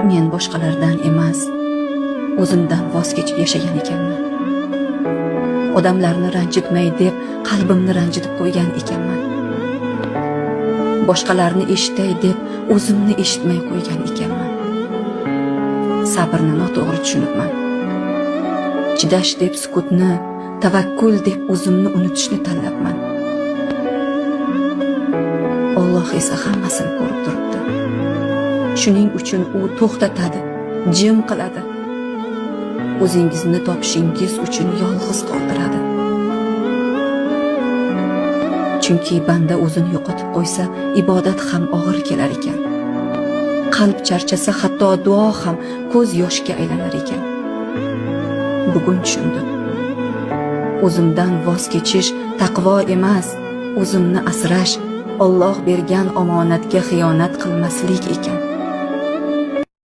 Men boshqalardan emas, o'zimdan voz kechib yashagan ekanman. Odamlarni ranjitmay deb qalbimni ranjitib qo'ygan ekanman. Boshqalarni eshitay deb o'zimni eshitmay qo'ygan ekanman. Sabrni noto'g'ri tushunibman. Chidash deb sukutni, tavakkul deb o'zimni unutishni tanlabman. Alloh esa hammasini ko'rib turibdi. Shuning uchun u to'xtatadi, jim qiladi. O'zingizni topishingiz uchun yolg'iz qoldiradi. Chunki banda o'zini yo'qotib qo'ysa, ibodat ham og'ir kelar ekan. Qalb charchasa, hatto duo ham ko'z yoshga aylanar ekan. Bugun tushundim. O'zimdan voz kechish taqvo emas, o'zimni asrash, Alloh bergan omonatga xiyonat qilmaslik ekan.